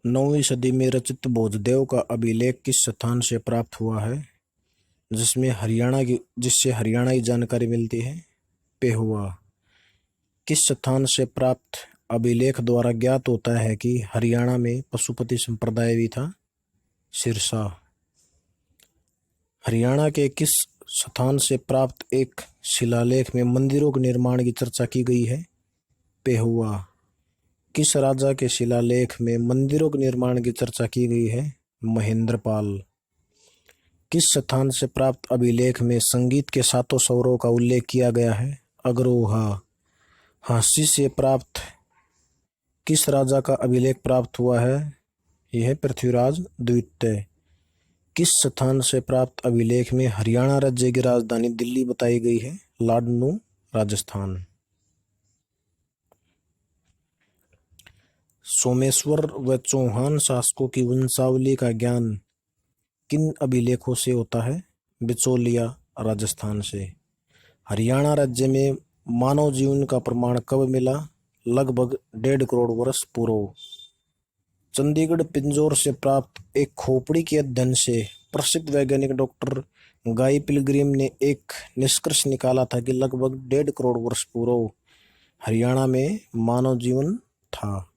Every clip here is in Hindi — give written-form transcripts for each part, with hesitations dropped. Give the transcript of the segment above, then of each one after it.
9वीं सदी में रचित भोजदेव का अभिलेख किस स्थान से प्राप्त हुआ है जिससे हरियाणा की जानकारी मिलती है? पेहुआ। किस स्थान से प्राप्त अभिलेख द्वारा ज्ञात होता है कि हरियाणा में पशुपति संप्रदाय भी था? सिरसा। हरियाणा के किस स्थान से प्राप्त एक शिलालेख में मंदिरों के निर्माण की चर्चा की गई है? पेहुआ। किस राजा के शिलालेख में मंदिरों के निर्माण की चर्चा की गई है? महेंद्रपाल। किस स्थान से प्राप्त अभिलेख में संगीत के सातों स्वरों का उल्लेख किया गया है? अग्रोहा। हांसी से प्राप्त किस राजा का अभिलेख प्राप्त हुआ है? यह पृथ्वीराज द्वितीय। किस स्थान से प्राप्त अभिलेख में हरियाणा राज्य की राजधानी दिल्ली बताई गई है? लाडनू, राजस्थान। सोमेश्वर व चौहान शासकों की वंशावली का ज्ञान किन अभिलेखों से होता है? बिचौलिया, राजस्थान से। हरियाणा राज्य में मानव जीवन का प्रमाण कब मिला? लगभग 1.5 करोड़ वर्ष पूर्व। चंडीगढ़ पिंजौर से प्राप्त एक खोपड़ी के अध्ययन से प्रसिद्ध वैज्ञानिक डॉक्टर गाई पिलग्रिम ने एक निष्कर्ष निकाला था कि लगभग 1.5 करोड़ वर्ष पूर्व हरियाणा में मानव जीवन था।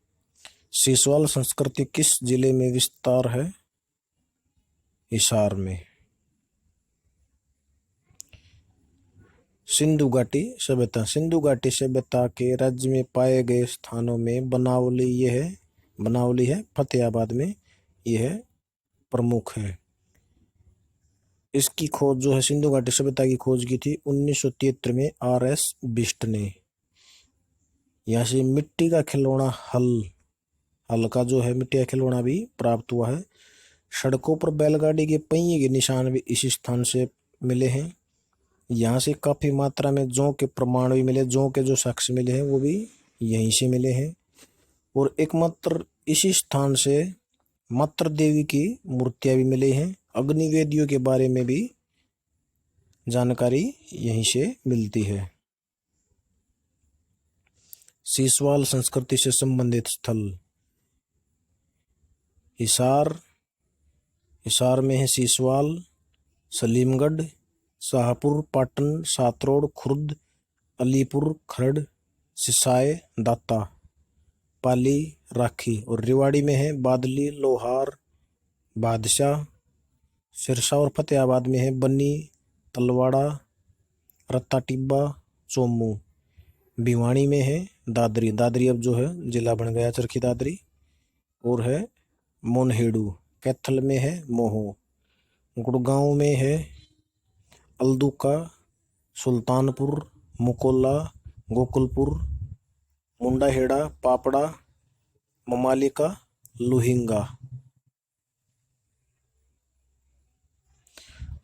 सीसवाल संस्कृति किस जिले में विस्तार है? हिसार में। सिंधु घाटी सभ्यता के राज्य में पाए गए स्थानों में बनावली है फतेहाबाद में, यह प्रमुख है। इसकी खोज जो है सिंधु घाटी सभ्यता की खोज की थी 1973 में RS बिष्ट ने। यहाँ से मिट्टी का खिलौना हल का जो है मिट्टी का खिलौना भी प्राप्त हुआ है। सड़कों पर बैलगाड़ी के पहिए के निशान भी इसी स्थान से मिले हैं। यहाँ से काफी मात्रा में जौ के प्रमाण भी मिले, जौ के जो साक्ष्य मिले हैं वो भी यहीं से मिले हैं। और एकमात्र इसी स्थान से मातृ देवी की मूर्तियां भी मिली हैं। अग्निवेदियों के बारे में भी जानकारी यहीं से मिलती है। सीसवाल संस्कृति से संबंधित स्थल हिसार में है सीसवाल, सलीमगढ़, शाहपुर, पाटन, सातरोड़, खुर्द, अलीपुर, खरड़, सिसाई, दाता, पाली, राखी। और रेवाड़ी में है बादली, लोहार, बादशाह। सिरसा और फतेहाबाद में है बन्नी, तलवाड़ा, रत्ता टिब्बा, चोमू। भिवानी में है दादरी अब जो है जिला बन गया चरखी दादरी, और है मोनहेड़ू। कैथल में है मोहो। गुड़गांव में है अल्दुका, सुल्तानपुर, मुकोला, गोकुलपुर, मुंडाहेड़ा, पापड़ा, ममालिका, लुहिंगा।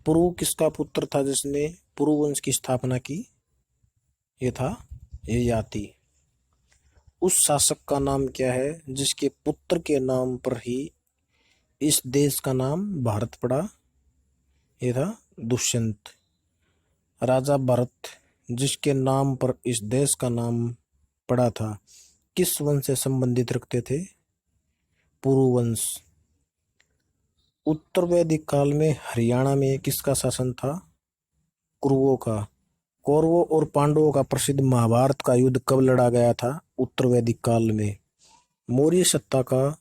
पुरु किसका पुत्र था जिसने पुरु वंश की स्थापना की? ये था ययाति। उस शासक का नाम क्या है जिसके पुत्र के नाम पर ही इस देश का नाम भारत पड़ा? ये था दुष्यंत। राजा भरत जिसके नाम पर इस देश का नाम पड़ा था किस वंश से संबंधित रखते थे? पुरु वंश। उत्तर वैदिक काल में हरियाणा में किसका शासन था? कुरुओं का। कौरवों और पांडवों का प्रसिद्ध महाभारत का युद्ध कब लड़ा गया था? उत्तर वैदिक काल में। मौर्य सत्ता का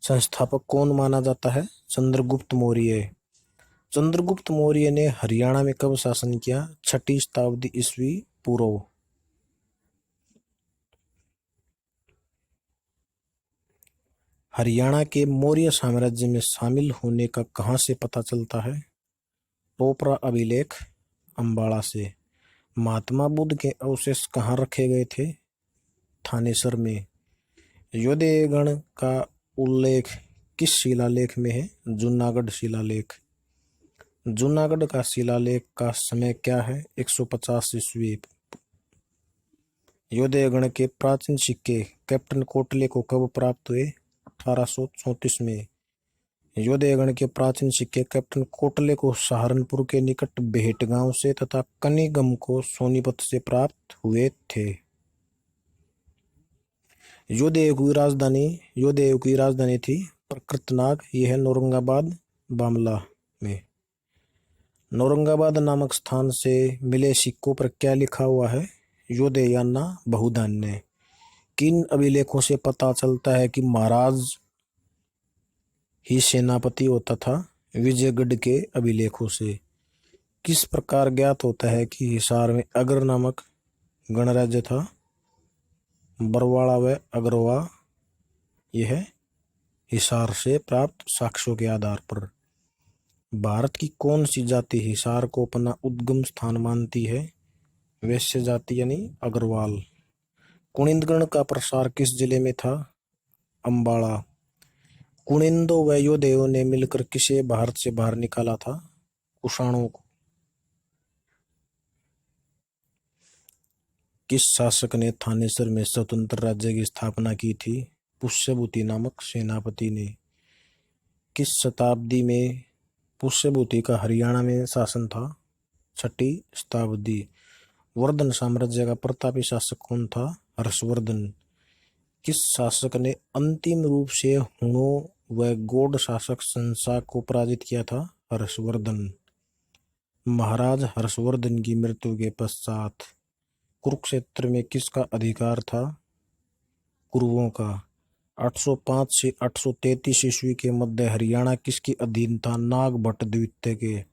संस्थापक कौन माना जाता है? चंद्रगुप्त मौर्य। चंद्रगुप्त मौर्य ने हरियाणा में कब शासन किया? 6ठी शताब्दी ईस्वी पूर्व। हरियाणा के मौर्य साम्राज्य में शामिल होने का कहां से पता चलता है? टोपरा अभिलेख, अंबाला से। महात्मा बुद्ध के अवशेष कहाँ रखे गए थे? थानेसर में। योद्धेयगण का उल्लेख किस शिलालेख में है? जूनागढ़ शिलालेख। जूनागढ़ का शिलालेख का समय क्या है? 150 ईस्वी। योद्धेयगण के प्राचीन सिक्के कैप्टन कोटले को कब प्राप्त हुए? 1834 में। योद्धेयगण के प्राचीन सिक्के कैप्टन कोटले को सहारनपुर के निकट बेहट गांव से तथा कनिगम को सोनीपत से प्राप्त हुए थे। योदेव की राजधानी थी प्रकृतनाग। यह नौरंगाबाद बामला में। नौरंगाबाद नामक स्थान से मिले सिक्कों पर क्या लिखा हुआ है? योदेयाना बहुधान्य। किन अभिलेखों से पता चलता है कि महाराज ही सेनापति होता था? विजयगढ़ के अभिलेखों से। किस प्रकार ज्ञात होता है कि हिसार में अगर नामक गणराज्य था? बरवाड़ा व अग्रवा। यह हिसार से प्राप्त साक्ष्यों के आधार पर। भारत की कौन सी जाति हिसार को अपना उद्गम स्थान मानती है? वैश्य जाति यानी अग्रवाल। कुनिंदगण का प्रसार किस जिले में था? अंबाला। कुनिंदो व योधेयों ने मिलकर किसे भारत से बाहर निकाला था? कुषाणों को। किस शासक ने थानेसर में स्वतंत्र राज्य की स्थापना की थी? पुष्यभूति नामक सेनापति ने। किस शताब्दी में पुष्यभूति का हरियाणा में शासन था? 6वीं शताब्दी। वर्धन साम्राज्य का प्रतापी शासक कौन था? हर्षवर्धन। किस शासक ने अंतिम रूप से हुणों व गौड़ शासक शंशा को पराजित किया था? हर्षवर्धन। महाराज हर्षवर्धन की मृत्यु के पश्चात कुरुक्षेत्र में किसका अधिकार था? कुरुओं का। 805 से 833 ईस्वी के मध्य हरियाणा किसके अधीन था? नागभट्ट द्वितीय के।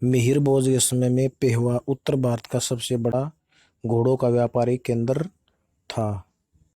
मिहिर भोज के समय में पेहवा उत्तर भारत का सबसे बड़ा घोड़ों का व्यापारिक केंद्र था।